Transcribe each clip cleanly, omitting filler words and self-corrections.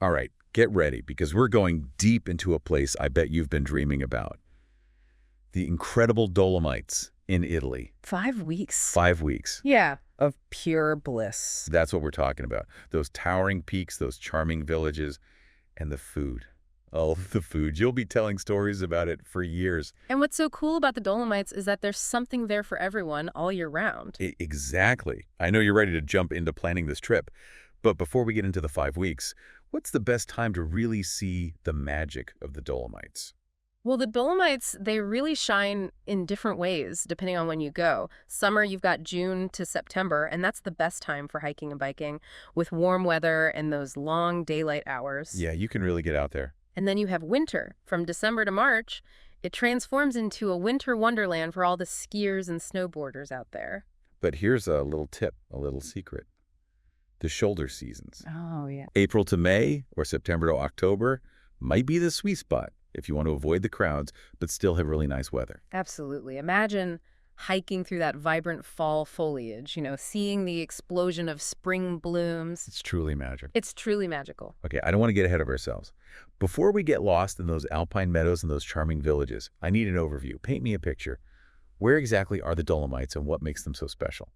All right, get ready because we're going deep into a place I bet you've been dreaming about. The incredible Dolomites in Italy. 5 weeks. 5 weeks. Yeah, of pure bliss. That's what we're talking about. Those towering peaks, those charming villages, and the food. Oh, the food. You'll be telling stories about it for years. And what's so cool about the Dolomites is that there's something there for everyone all year round. Exactly. I know you're ready to jump into planning this trip. But before we get into the 5 weeks, what's the best time to really see the magic of the Dolomites? Well, the Dolomites, they really shine in different ways depending on when you go. Summer, you've got June to September, and that's the best time for hiking and biking with warm weather and those long daylight hours. Yeah, you can really get out there. And then you have winter. From December to March, it transforms into a winter wonderland for all the skiers and snowboarders out there. But here's a little tip, a little secret. The shoulder seasons. Oh, yeah. April to May or September to October might be the sweet spot if you want to avoid the crowds but still have really nice weather. Absolutely. Imagine hiking through that vibrant fall foliage, seeing the explosion of spring blooms. It's truly magic. It's truly magical. Okay, I don't want to get ahead of ourselves. Before we get lost in those alpine meadows and those charming villages, I need an overview. Paint me a picture. Where exactly are the Dolomites and what makes them so special?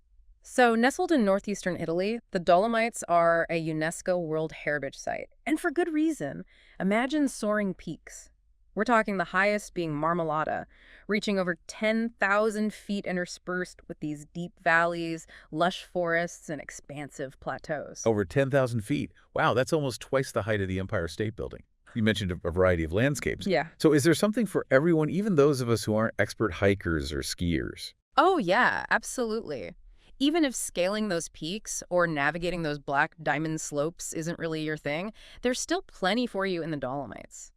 So, nestled in northeastern Italy, the Dolomites are a UNESCO World Heritage Site. And for good reason. Imagine soaring peaks. We're talking the highest being Marmolada, reaching over 10,000 feet interspersed with these deep valleys, lush forests, and expansive plateaus. Over 10,000 feet. Wow, that's almost twice the height of the Empire State Building. You mentioned a variety of landscapes. Yeah. So is there something for everyone, even those of us who aren't expert hikers or skiers? Oh, yeah, absolutely. Even if scaling those peaks or navigating those black diamond slopes isn't really your thing, there's still plenty for you in the Dolomites.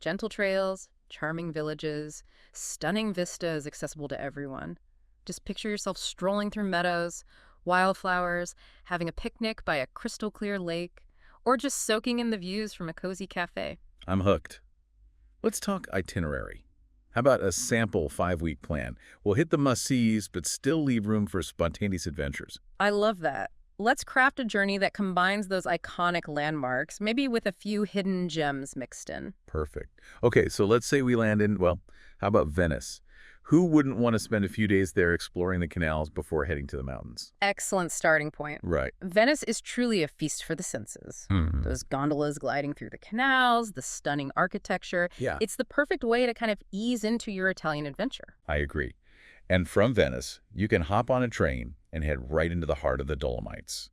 Gentle trails, charming villages, stunning vistas accessible to everyone. Just picture yourself strolling through meadows, wildflowers, having a picnic by a crystal clear lake, or just soaking in the views from a cozy cafe. I'm hooked. Let's talk itinerary. How about a sample 5-week plan? We'll hit the must-sees, but still leave room for spontaneous adventures. I love that. Let's craft a journey that combines those iconic landmarks, maybe with a few hidden gems mixed in. Perfect. Okay, so let's say we land in, well, how about Venice? Who wouldn't want to spend a few days there exploring the canals before heading to the mountains? Excellent starting point. Right. Venice is truly a feast for the senses. Those gondolas gliding through the canals, the stunning architecture. Yeah. It's the perfect way to kind of ease into your Italian adventure. I agree. And from Venice, you can hop on a train and head right into the heart of the Dolomites.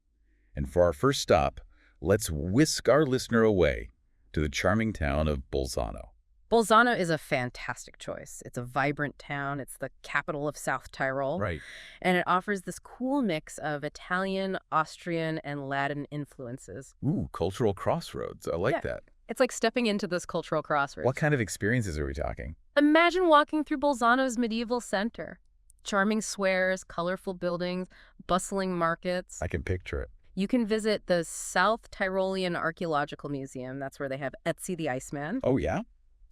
And for our first stop, let's whisk our listener away to the charming town of Bolzano. Bolzano is a fantastic choice. It's a vibrant town. It's the capital of South Tyrol. Right. And it offers this cool mix of Italian, Austrian, and Latin influences. Ooh, cultural crossroads. I like Yeah. that. It's like stepping into this cultural crossroads. What kind of experiences are we talking? Imagine walking through Bolzano's medieval center. Charming squares, colorful buildings, bustling markets. I can picture it. You can visit the South Tyrolean Archaeological Museum. That's where they have Ötzi the Iceman, Oh, yeah?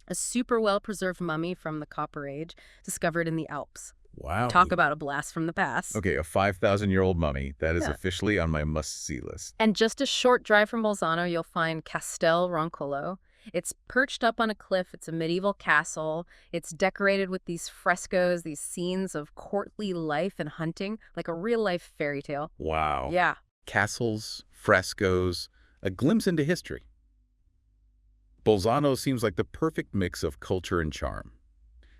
a super well-preserved mummy from the Copper Age discovered in the Alps. Wow. Talk about a blast from the past. Okay, a 5,000-year-old mummy. That is Yeah. officially on my must-see list. And just a short drive from Bolzano, you'll find Castel Roncolo. It's perched up on a cliff. It's a medieval castle. It's decorated with these frescoes, these scenes of courtly life and hunting, like a real-life fairy tale. Wow. Yeah. Castles, frescoes, a glimpse into history. Bolzano seems like the perfect mix of culture and charm.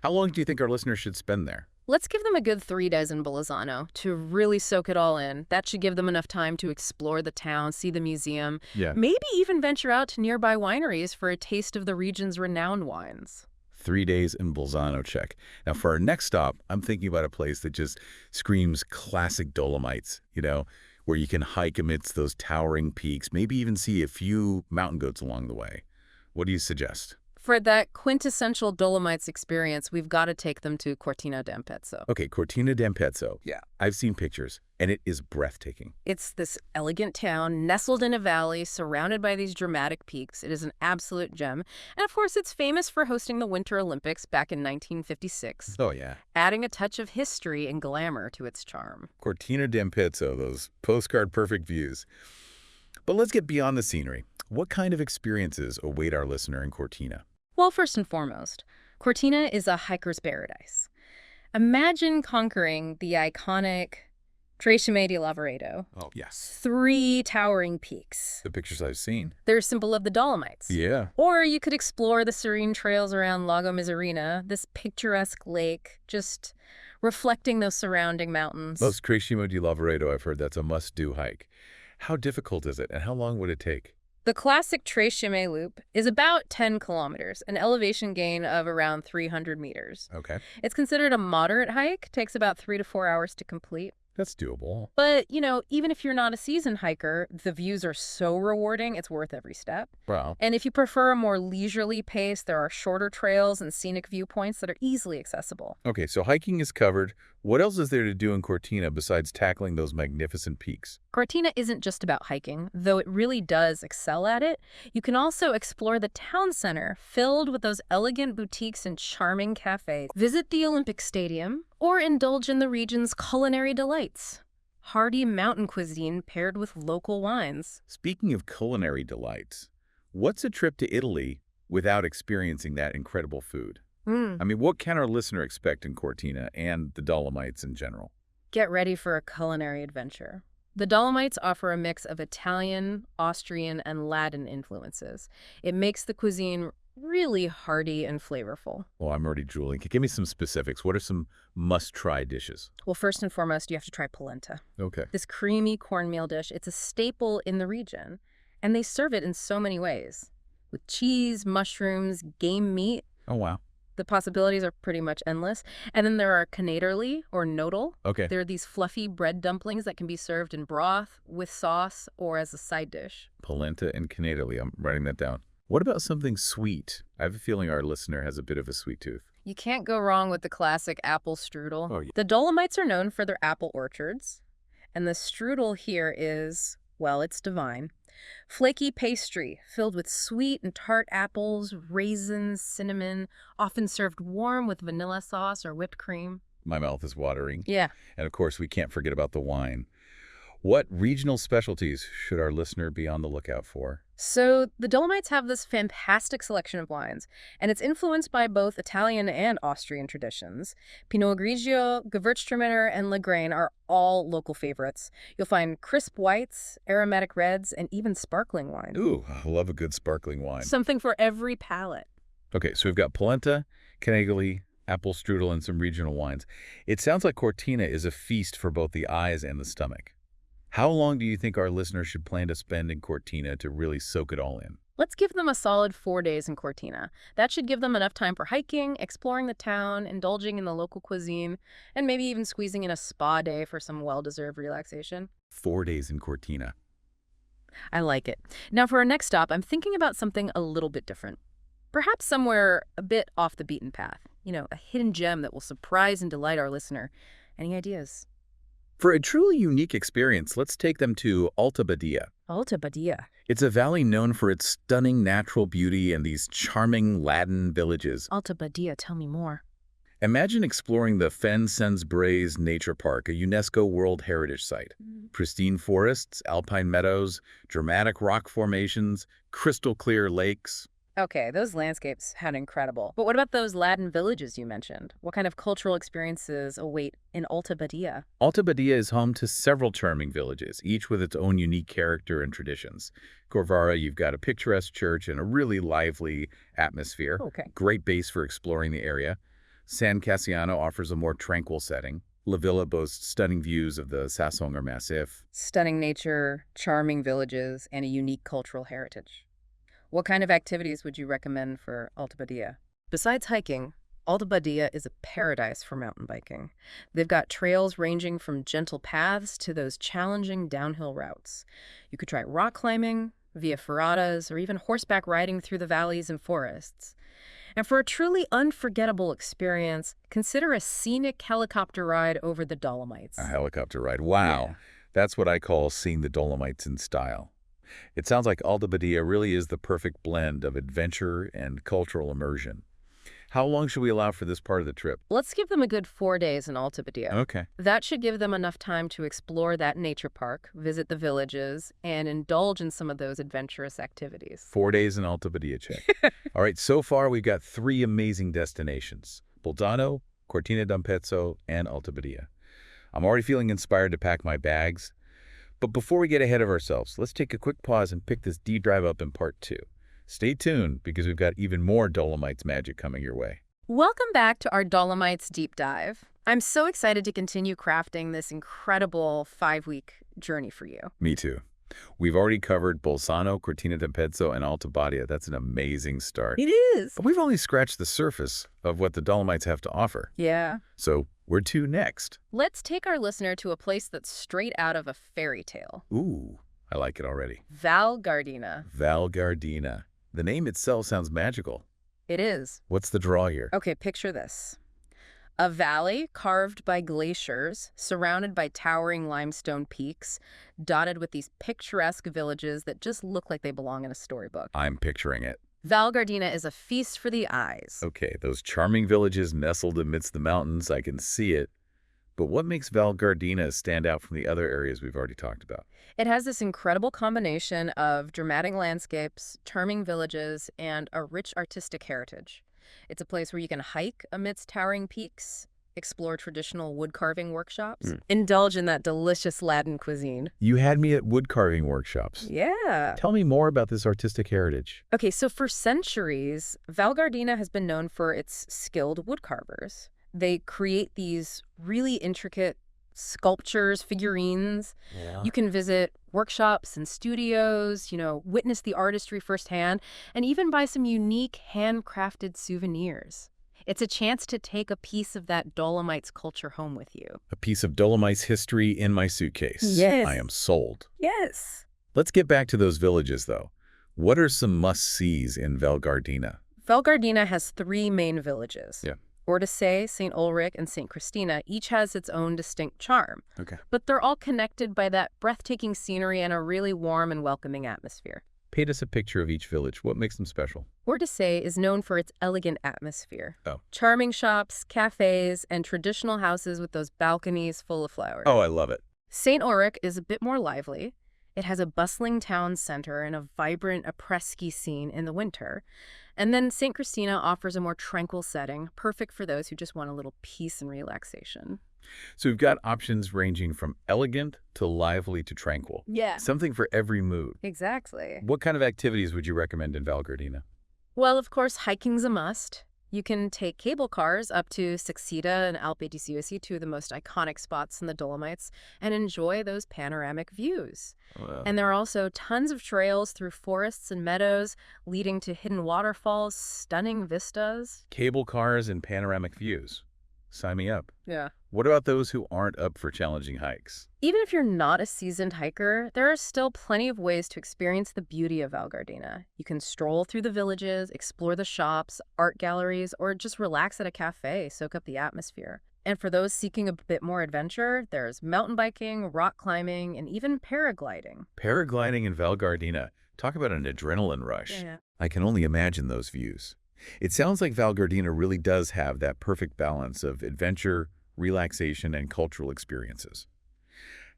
How long do you think our listeners should spend there? Let's give them a good 3 days in Bolzano to really soak it all in. That should give them enough time to explore the town, see the museum, Yeah. maybe even venture out to nearby wineries for a taste of the region's renowned wines. 3 days in Bolzano, check. Now, for our next stop, I'm thinking about a place that just screams classic Dolomites, where you can hike amidst those towering peaks, maybe even see a few mountain goats along the way. What do you suggest? For that quintessential Dolomites experience, we've got to take them to Cortina d'Ampezzo. Okay, Cortina d'Ampezzo. Yeah, I've seen pictures, and it is breathtaking. It's this elegant town nestled in a valley surrounded by these dramatic peaks. It is an absolute gem. And of course, it's famous for hosting the Winter Olympics back in 1956, Oh, yeah. adding a touch of history and glamour to its charm. Cortina d'Ampezzo, those postcard-perfect views. But let's get beyond the scenery. What kind of experiences await our listener in Cortina? Well, first and foremost, Cortina is a hiker's paradise. Imagine conquering the iconic Trecime di Lavaredo. Oh, yes. 3 towering peaks. The pictures I've seen. They're a symbol of the Dolomites. Yeah. Or you could explore the serene trails around Lago Misurina, this picturesque lake, just reflecting those surrounding mountains. Most Crescimo di Lavaredo, I've heard that's a must-do hike. How difficult is it, and how long would it take? The classic Trecime loop is about 10 kilometers, an elevation gain of around 300 meters. Okay. It's considered a moderate hike, takes about 3 to 4 hours to complete. That's doable. But, even if you're not a seasoned hiker, the views are so rewarding, it's worth every step. Wow. And if you prefer a more leisurely pace, there are shorter trails and scenic viewpoints that are easily accessible. Okay, so hiking is covered. What else is there to do in Cortina besides tackling those magnificent peaks? Cortina isn't just about hiking, though it really does excel at it. You can also explore the town center, filled with those elegant boutiques and charming cafes. Visit the Olympic Stadium, or indulge in the region's culinary delights. Hearty mountain cuisine paired with local wines. Speaking of culinary delights, what's a trip to Italy without experiencing that incredible food? I mean, what can our listener expect in Cortina and the Dolomites in general? Get ready for a culinary adventure. The Dolomites offer a mix of Italian, Austrian, and Latin influences. It makes the cuisine really hearty and flavorful. Well, I'm already drooling. Give me some specifics. What are some must-try dishes? Well, first and foremost, you have to try polenta. Okay. This creamy cornmeal dish, it's a staple in the region, and they serve it in so many ways. With cheese, mushrooms, game meat. Oh, wow. The possibilities are pretty much endless. And then there are canederli, or nodal. Okay. They're these fluffy bread dumplings that can be served in broth, with sauce, or as a side dish. Polenta and canederli. I'm writing that down. What about something sweet? I have a feeling our listener has a bit of a sweet tooth. You can't go wrong with the classic apple strudel. Oh, yeah. The Dolomites are known for their apple orchards, and the strudel here is, well, it's divine. Flaky pastry filled with sweet and tart apples, raisins, cinnamon, often served warm with vanilla sauce or whipped cream. My mouth is watering. Yeah. And of course, we can't forget about the wine. What regional specialties should our listener be on the lookout for? So the Dolomites have this fantastic selection of wines, and it's influenced by both Italian and Austrian traditions. Pinot Grigio, Gewürztraminer, and Lagrange are all local favorites. You'll find crisp whites, aromatic reds, and even sparkling wine. Ooh, I love a good sparkling wine. Something for every palate. Okay, so we've got polenta, canederli, apple strudel, and some regional wines. It sounds like Cortina is a feast for both the eyes and the stomach. How long do you think our listeners should plan to spend in Cortina to really soak it all in? Let's give them a solid 4 days in Cortina. That should give them enough time for hiking, exploring the town, indulging in the local cuisine, and maybe even squeezing in a spa day for some well-deserved relaxation. 4 days in Cortina. I like it. Now for our next stop, I'm thinking about something a little bit different. Perhaps somewhere a bit off the beaten path. A hidden gem that will surprise and delight our listener. Any ideas? For a truly unique experience, let's take them to Alta Badia. Alta Badia. It's a valley known for its stunning natural beauty and these charming Latin villages. Alta Badia, tell me more. Imagine exploring the Fen Sens Braes Nature Park, a UNESCO World Heritage Site. Pristine forests, alpine meadows, dramatic rock formations, crystal clear lakes. Okay, those landscapes sound incredible. But what about those Latin villages you mentioned? What kind of cultural experiences await in Alta Badia? Alta Badia is home to several charming villages, each with its own unique character and traditions. Corvara, you've got a picturesque church and a really lively atmosphere. Okay. Great base for exploring the area. San Cassiano offers a more tranquil setting. La Villa boasts stunning views of the Sassonger Massif. Stunning nature, charming villages, and a unique cultural heritage. What kind of activities would you recommend for Alta Badia? Besides hiking, Alta Badia is a paradise for mountain biking. They've got trails ranging from gentle paths to those challenging downhill routes. You could try rock climbing, via ferratas, or even horseback riding through the valleys and forests. And for a truly unforgettable experience, consider a scenic helicopter ride over the Dolomites. A helicopter ride. Wow. Yeah. That's what I call seeing the Dolomites in style. It sounds like Alta Badia really is the perfect blend of adventure and cultural immersion. How long should we allow for this part of the trip? Let's give them a good 4 days in Alta Badia. Okay. That should give them enough time to explore that nature park, visit the villages, and indulge in some of those adventurous activities. 4 days in Alta Badia check. All right, so far we've got 3 amazing destinations: Bolzano, Cortina d'Ampezzo, and Alta Badia. I'm already feeling inspired to pack my bags. But before we get ahead of ourselves, let's take a quick pause and pick this D drive up in part 2. Stay tuned, because we've got even more Dolomites magic coming your way. Welcome back to our Dolomites deep dive. I'm so excited to continue crafting this incredible 5-week journey for you. Me too. We've already covered Bolzano, Cortina d'Ampezzo, and Alta Badia. That's an amazing start. It is. But we've only scratched the surface of what the Dolomites have to offer. Yeah. So where to next? Let's take our listener to a place that's straight out of a fairy tale. Ooh, I like it already. Val Gardena. Val Gardena. The name itself sounds magical. It is. What's the draw here? Okay, picture this. A valley carved by glaciers, surrounded by towering limestone peaks, dotted with these picturesque villages that just look like they belong in a storybook. I'm picturing it. Val Gardena is a feast for the eyes. Okay, those charming villages nestled amidst the mountains, I can see it. But what makes Val Gardena stand out from the other areas we've already talked about? It has this incredible combination of dramatic landscapes, charming villages, and a rich artistic heritage. It's a place where you can hike amidst towering peaks, explore traditional woodcarving workshops, indulge in that delicious Latin cuisine. You had me at woodcarving workshops. Yeah. Tell me more about this artistic heritage. Okay, so for centuries, Val Gardena has been known for its skilled woodcarvers. They create these really intricate sculptures, figurines. Yeah. You can visit workshops and studios, witness the artistry firsthand, and even buy some unique handcrafted souvenirs. It's a chance to take a piece of that Dolomites culture home with you. A piece of Dolomites history in my suitcase. Yes. I am sold. Yes. Let's get back to those villages, though. What are some must-sees in Val Gardena? Val Gardena has 3 main villages. Yeah. Ortisei, St. Ulrich, and St. Christina each has its own distinct charm. Okay. But they're all connected by that breathtaking scenery and a really warm and welcoming atmosphere. Paint us a picture of each village. What makes them special? Ortisei is known for its elegant atmosphere. Oh. Charming shops, cafes, and traditional houses with those balconies full of flowers. Oh, I love it. St. Ulrich is a bit more lively. It has a bustling town center and a vibrant après-ski scene in the winter. And then St. Christina offers a more tranquil setting, perfect for those who just want a little peace and relaxation. So we've got options ranging from elegant to lively to tranquil. Yeah. Something for every mood. Exactly. What kind of activities would you recommend in Val Gardena? Well, of course, hiking's a must. You can take cable cars up to Saxida and Alpe di Siusi, 2 of the most iconic spots in the Dolomites, and enjoy those panoramic views. And there are also tons of trails through forests and meadows, leading to hidden waterfalls, stunning vistas. Cable cars and panoramic views. Sign me up. Yeah. What about those who aren't up for challenging hikes? Even if you're not a seasoned hiker, there are still plenty of ways to experience the beauty of Val Gardena. You can stroll through the villages, explore the shops, art galleries, or just relax at a cafe, soak up the atmosphere. And for those seeking a bit more adventure, there's mountain biking, rock climbing, and even paragliding. Paragliding in Val Gardena. Talk about an adrenaline rush. Yeah. I can only imagine those views. It sounds like Val Gardena really does have that perfect balance of adventure, relaxation, and cultural experiences.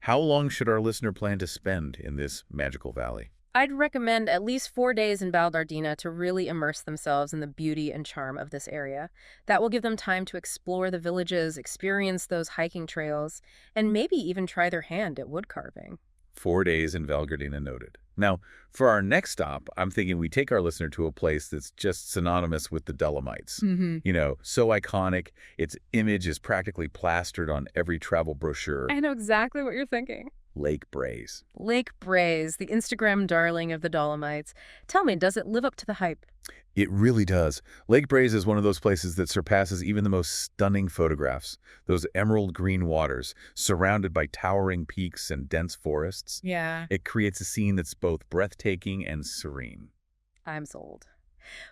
How long should our listener plan to spend in this magical valley? I'd recommend at least 4 days in Val Gardena to really immerse themselves in the beauty and charm of this area. That will give them time to explore the villages, experience those hiking trails, and maybe even try their hand at wood carving. 4 days in Val Gardena noted. Now, for our next stop, I'm thinking we take our listener to a place that's just synonymous with the Dolomites. So iconic, its image is practically plastered on every travel brochure. I know exactly what you're thinking. Lake Braze. Lake Braze, the Instagram darling of the Dolomites. Tell me, does it live up to the hype? It really does. Lake Braze is one of those places that surpasses even the most stunning photographs. Those emerald green waters, surrounded by towering peaks and dense forests. Yeah. It creates a scene that's both breathtaking and serene. I'm sold.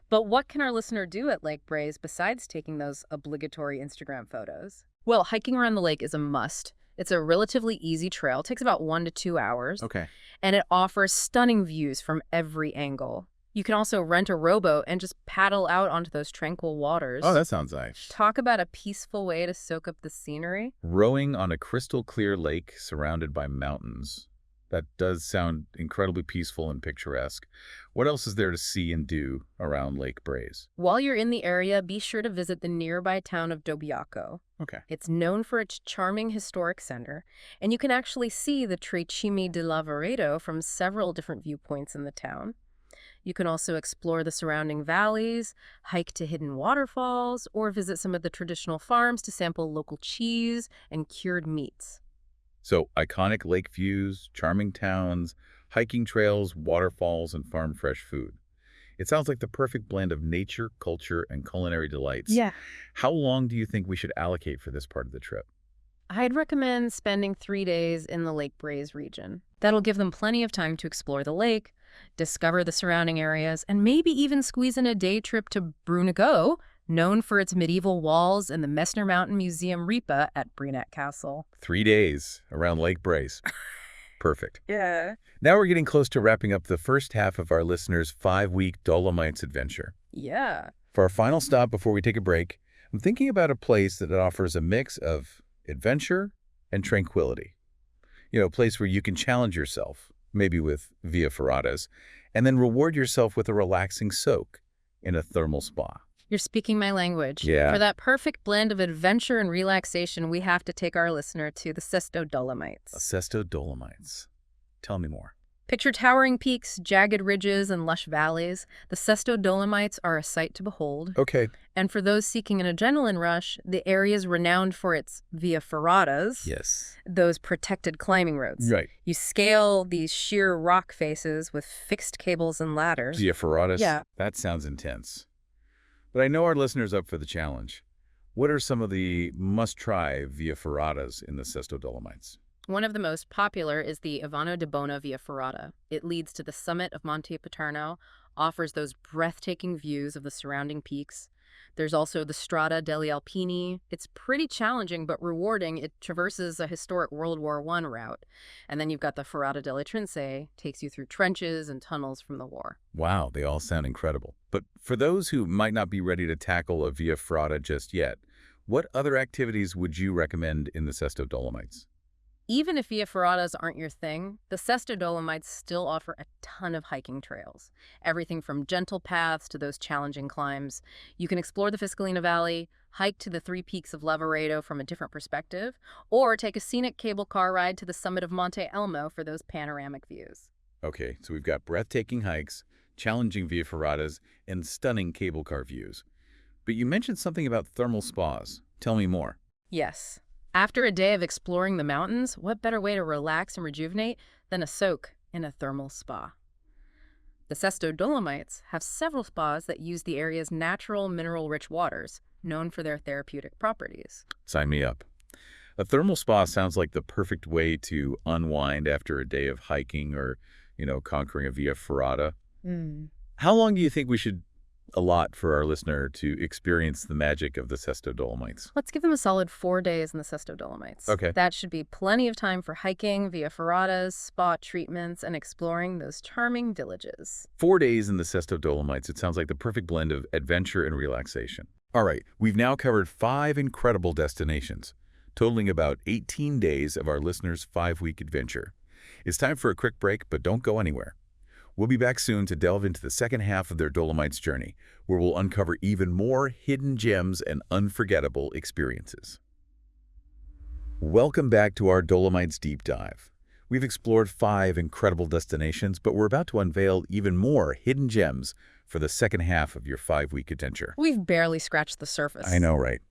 But what can our listener do at Lake Braze besides taking those obligatory Instagram photos? Well, hiking around the lake is a must. It's a relatively easy trail. It takes about 1 to 2 hours. Okay. And it offers stunning views from every angle. You can also rent a rowboat and just paddle out onto those tranquil waters. Oh, that sounds nice. Talk about a peaceful way to soak up the scenery. Rowing on a crystal clear lake surrounded by mountains. That does sound incredibly peaceful and picturesque. What else is there to see and do around Lake Braze? While you're in the area, be sure to visit the nearby town of Dobbiaco. Okay. It's known for its charming historic center, and you can actually see the Trecime di Lavaredo from several different viewpoints in the town. You can also explore the surrounding valleys, hike to hidden waterfalls, or visit some of the traditional farms to sample local cheese and cured meats. So, iconic lake views, charming towns, hiking trails, waterfalls, and farm fresh food. It sounds like the perfect blend of nature, culture, and culinary delights. Yeah. How long do you think we should allocate for this part of the trip? I'd recommend spending 3 days in the Lake Braze region. That'll give them plenty of time to explore the lake, discover the surrounding areas, and maybe even squeeze in a day trip to Brunico, known for its medieval walls, and the Messner Mountain Museum Ripa at Brunet Castle. 3 days around Lake Braze. Perfect. Yeah. Now we're getting close to wrapping up the first half of our listeners' 5-week Dolomites adventure. Yeah. For our final stop before we take a break, I'm thinking about a place that offers a mix of adventure and tranquility. You know, a place where you can challenge yourself, maybe with Via Ferratas, and then reward yourself with a relaxing soak in a thermal spa. You're speaking my language. Yeah. For that perfect blend of adventure and relaxation, we have to take our listener to the Sesto Dolomites. Sesto Dolomites. Tell me more. Picture towering peaks, jagged ridges, and lush valleys. The Sesto Dolomites are a sight to behold. Okay. And for those seeking an adrenaline rush, the area is renowned for its Via Ferratas, Yes. those protected climbing roads. Right. You scale these sheer rock faces with fixed cables and ladders. Via Ferratas? Yeah. That sounds intense. But I know our listeners up for the challenge. What are some of the must-try Via Ferratas in the Sesto Dolomites? One of the most popular is the Ivano de Bona Via Ferrata. It leads to the summit of Monte Paterno, offers those breathtaking views of the surrounding peaks. There's also the Strada degli Alpini. It's pretty challenging but rewarding. It traverses a historic World War I route. And then you've got the Ferrata delle Trince, takes you through trenches and tunnels from the war. Wow, they all sound incredible. But for those who might not be ready to tackle a Via Ferrata just yet, what other activities would you recommend in the Sesto Dolomites? Even if Via Ferratas aren't your thing, the Sesto Dolomites still offer a ton of hiking trails. Everything from gentle paths to those challenging climbs. You can explore the Fiscalina Valley, hike to the 3 peaks of Lavaredo from a different perspective, or take a scenic cable car ride to the summit of Monte Elmo for those panoramic views. Okay, so we've got breathtaking hikes, challenging Via Ferratas, and stunning cable car views. But you mentioned something about thermal spas. Tell me more. Yes. After a day of exploring the mountains, what better way to relax and rejuvenate than a soak in a thermal spa? The Sesto Dolomites have several spas that use the area's natural mineral-rich waters, known for their therapeutic properties. Sign me up. A thermal spa sounds like the perfect way to unwind after a day of hiking or, conquering a Via Ferrata. How long do you think we should allot for our listener to experience the magic of the Sesto Dolomites? Let's give them a solid 4 days in the Sesto Dolomites. Okay. That should be plenty of time for hiking, Via Ferratas, spa treatments, and exploring those charming villages. 4 days in the Sesto Dolomites. It sounds like the perfect blend of adventure and relaxation. All right, we've now covered 5 incredible destinations, totaling about 18 days of our listeners' 5-week adventure. It's time for a quick break, but don't go anywhere. We'll be back soon to delve into the second half of their Dolomites journey, where we'll uncover even more hidden gems and unforgettable experiences. Welcome back to our Dolomites Deep Dive. We've explored 5 incredible destinations, but we're about to unveil even more hidden gems for the second half of your 5-week adventure. We've barely scratched the surface. I know, right?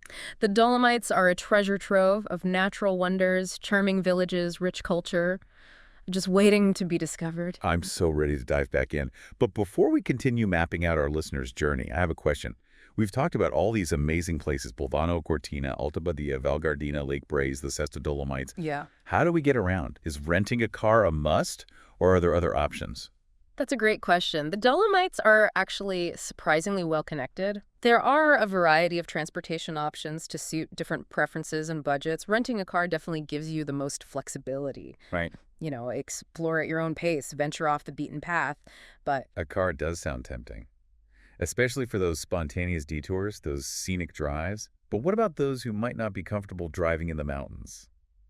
The Dolomites are a treasure trove of natural wonders, charming villages, rich culture, just waiting to be discovered. I'm so ready to dive back in. But before we continue mapping out our listeners' journey, I have a question. We've talked about all these amazing places: Bolzano, Cortina, Alta Badia, Val Gardena, Lake Braze, the Sesto Dolomites. Yeah. How do we get around? Is renting a car a must, or are there other options? That's a great question. The Dolomites are actually surprisingly well connected. There are a variety of transportation options to suit different preferences and budgets. Renting a car definitely gives you the most flexibility. Right. explore at your own pace, venture off the beaten path. But A car does sound tempting, especially for those spontaneous detours, those scenic drives. But what about those who might not be comfortable driving in the mountains?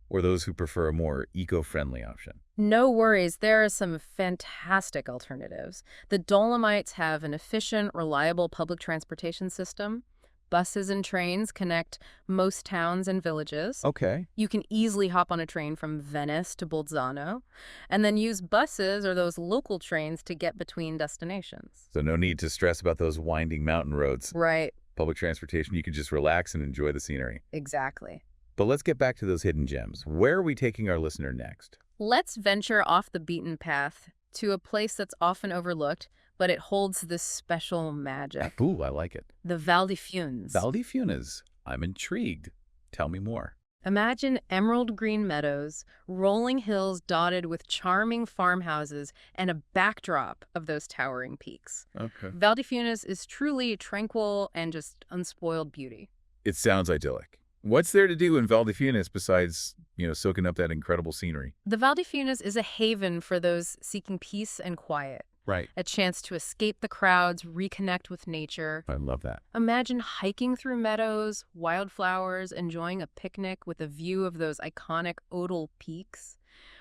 Or those who prefer a more eco-friendly option? no worries, there are some fantastic alternatives. The Dolomites have an efficient, reliable public transportation system. Buses and trains connect most towns and villages. Okay. You can easily hop on a train from Venice to Bolzano, and then use buses or those local trains to get between destinations. So no need to stress about those winding mountain roads. Right, Public transportation, you can just relax and enjoy the scenery. exactly. But let's get back to those hidden gems. Where are we taking our listener next? Let's venture off the beaten path to a place that's often overlooked, but it holds this special magic. Ooh, I like it. The Val di Funes. Val di Funes. I'm intrigued. Tell me more. Imagine emerald green meadows, rolling hills dotted with charming farmhouses, and a backdrop of those towering peaks. Okay. Val di Funes is truly tranquil and just unspoiled beauty. It sounds idyllic. What's there to do in Val di Funes besides, soaking up that incredible scenery? The Val di Funes is a haven for those seeking peace and quiet, Right. a chance to escape the crowds, reconnect with nature. I love that. Imagine hiking through meadows, wildflowers, enjoying a picnic with a view of those iconic Odal peaks,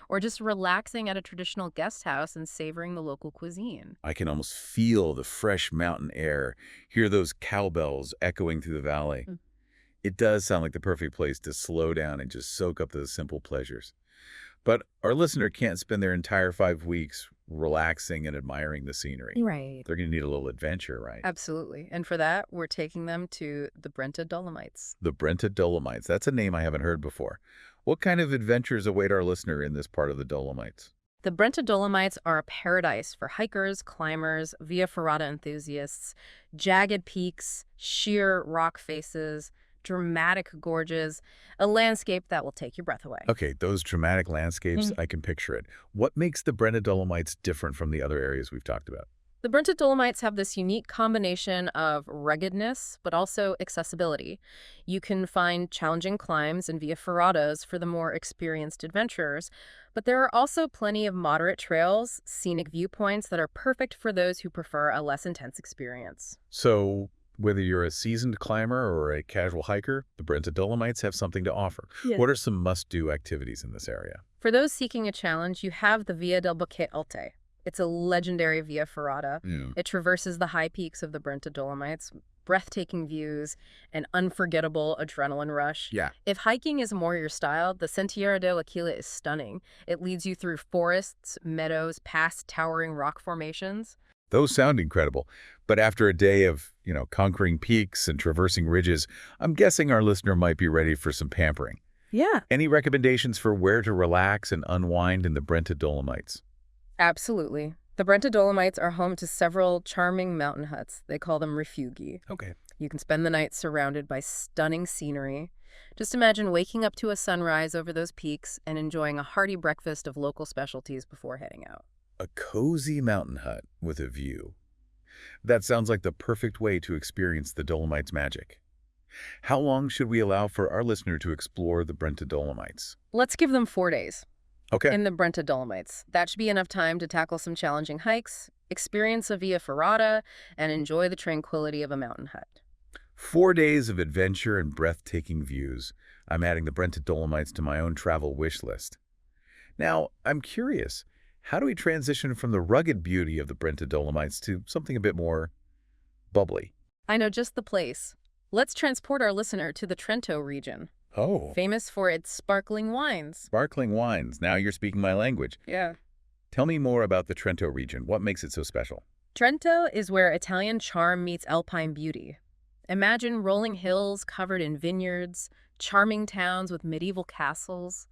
or just relaxing at a traditional guest house and savoring the local cuisine. I can almost feel the fresh mountain air, hear those cowbells echoing through the valley. Mm. It does sound like the perfect place to slow down and just soak up those simple pleasures. But our listener can't spend their entire 5 weeks relaxing and admiring the scenery. Right. They're going to need a little adventure, right? Absolutely. And for that, we're taking them to the Brenta Dolomites. The Brenta Dolomites. That's a name I haven't heard before. What kind of adventures await our listener in this part of the Dolomites? The Brenta Dolomites are a paradise for hikers, climbers, Via Ferrata enthusiasts. Jagged peaks, sheer rock faces, dramatic gorges, a landscape that will take your breath away. Okay, those dramatic landscapes, I can picture it. What makes the Brenta Dolomites different from the other areas we've talked about? The Brenta Dolomites have this unique combination of ruggedness, but also accessibility. You can find challenging climbs and Via Ferratas for the more experienced adventurers, but there are also plenty of moderate trails, scenic viewpoints that are perfect for those who prefer a less intense experience. So, whether you're a seasoned climber or a casual hiker, the Brenta Dolomites have something to offer. Yeah. What are some must-do activities in this area? For those seeking a challenge, you have the Via del Boquete Alte. It's a legendary Via Ferrata. Yeah. It traverses the high peaks of the Brenta Dolomites, breathtaking views, an unforgettable adrenaline rush. Yeah. If hiking is more your style, the Sentiero de Aquila is stunning. It leads you through forests, meadows, past towering rock formations. Those sound incredible. But after a day of, conquering peaks and traversing ridges, I'm guessing our listener might be ready for some pampering. Yeah. Any recommendations for where to relax and unwind in the Brenta Dolomites? Absolutely. The Brenta Dolomites are home to several charming mountain huts. They call them refugi. Okay. You can spend the night surrounded by stunning scenery. Just imagine waking up to a sunrise over those peaks and enjoying a hearty breakfast of local specialties before heading out. A cozy mountain hut with a view. That sounds like the perfect way to experience the Dolomites' magic. How long should we allow for our listener to explore the Brenta Dolomites? Let's give them 4 days Okay. in the Brenta Dolomites. That should be enough time to tackle some challenging hikes, experience a Via Ferrata, and enjoy the tranquility of a mountain hut. 4 days of adventure and breathtaking views. I'm adding the Brenta Dolomites to my own travel wish list. Now, I'm curious, how do we transition from the rugged beauty of the Brenta Dolomites to something a bit more bubbly? I know just the place. Let's transport our listener to the Trento region, Oh, famous for its sparkling wines. sparkling wines. Now you're speaking my language. Yeah. Tell me more about the Trento region. What makes it so special? Trento is where Italian charm meets alpine beauty. Imagine rolling hills covered in vineyards, charming towns with medieval castles,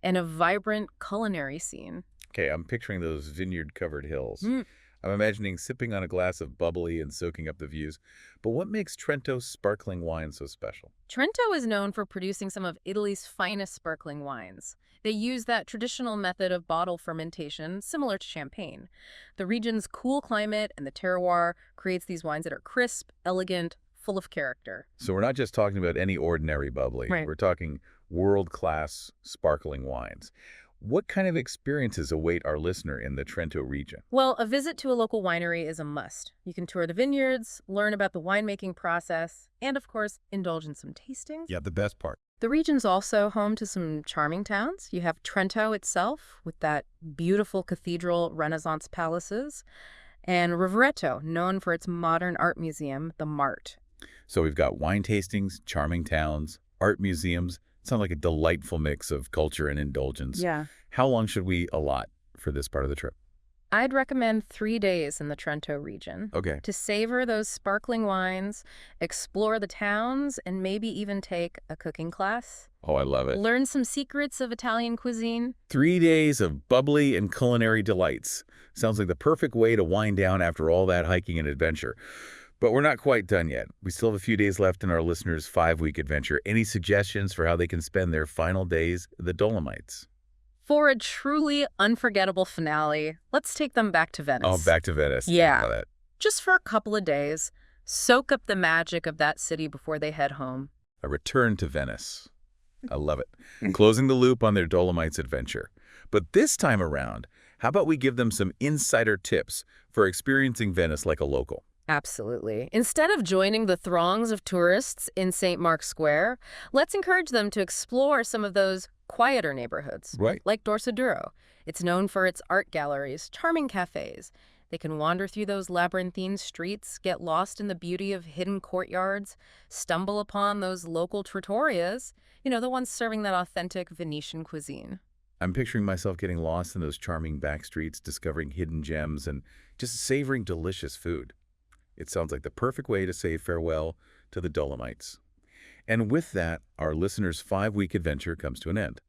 and a vibrant culinary scene. Okay, I'm picturing those vineyard-covered hills. Mm. I'm imagining sipping on a glass of bubbly and soaking up the views. But what makes Trento's sparkling wine so special? Trento is known for producing some of Italy's finest sparkling wines. They use that traditional method of bottle fermentation, similar to champagne. The region's cool climate and the terroir creates these wines that are crisp, elegant, full of character. So we're not just talking about any ordinary bubbly. Right. We're talking world-class sparkling wines. What kind of experiences await our listener in the Trento region? Well, a visit to a local winery is a must. You can tour the vineyards, learn about the winemaking process, and of course, indulge in some tastings. Yeah, the best part. The region's also home to some charming towns. You have Trento itself, with that beautiful cathedral Renaissance palaces, and Rovereto, known for its modern art museum, the Mart. So we've got wine tastings, charming towns, art museums. Sounds like a delightful mix of culture and indulgence. Yeah. How long should we allot for this part of the trip? I'd recommend 3 days in the Trento region Okay. to savor those sparkling wines, explore the towns, and maybe even take a cooking class. Oh, I love it. Learn some secrets of Italian cuisine. 3 days of bubbly and culinary delights. Sounds like the perfect way to wind down after all that hiking and adventure. But we're not quite done yet. We still have a few days left in our listeners' 5-week adventure. Any suggestions for how they can spend their final days in the Dolomites? For a truly unforgettable finale, let's take them back to Venice. Oh, back to Venice. Yeah. I love that. Just for a couple of days, soak up the magic of that city before they head home. A return to Venice. I love it. Closing the loop on their Dolomites adventure. But this time around, how about we give them some insider tips for experiencing Venice like a local? Absolutely. Instead of joining the throngs of tourists in St. Mark's Square, let's encourage them to explore some of those quieter neighborhoods, Right. like Dorsoduro. It's known for its art galleries, charming cafes. They can wander through those labyrinthine streets, get lost in the beauty of hidden courtyards, stumble upon those local trattorias, the ones serving that authentic Venetian cuisine. I'm picturing myself getting lost in those charming back streets, discovering hidden gems, and just savoring delicious food. It sounds like the perfect way to say farewell to the Dolomites. And with that, our listeners' 5-week adventure comes to an end.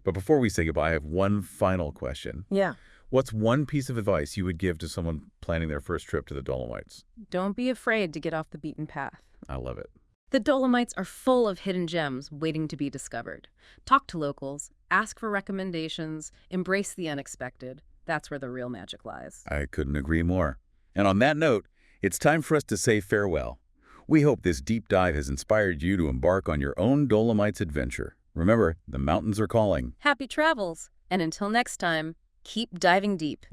But before we say goodbye, I have one final question. Yeah. What's one piece of advice you would give to someone planning their first trip to the Dolomites? Don't be afraid to get off the beaten path. I love it. The Dolomites are full of hidden gems waiting to be discovered. Talk to locals, ask for recommendations, embrace the unexpected. That's where the real magic lies. I couldn't agree more. And on that note, it's time for us to say farewell. We hope this deep dive has inspired you to embark on your own Dolomites adventure. Remember, the mountains are calling. Happy travels, and until next time, keep diving deep.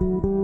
you.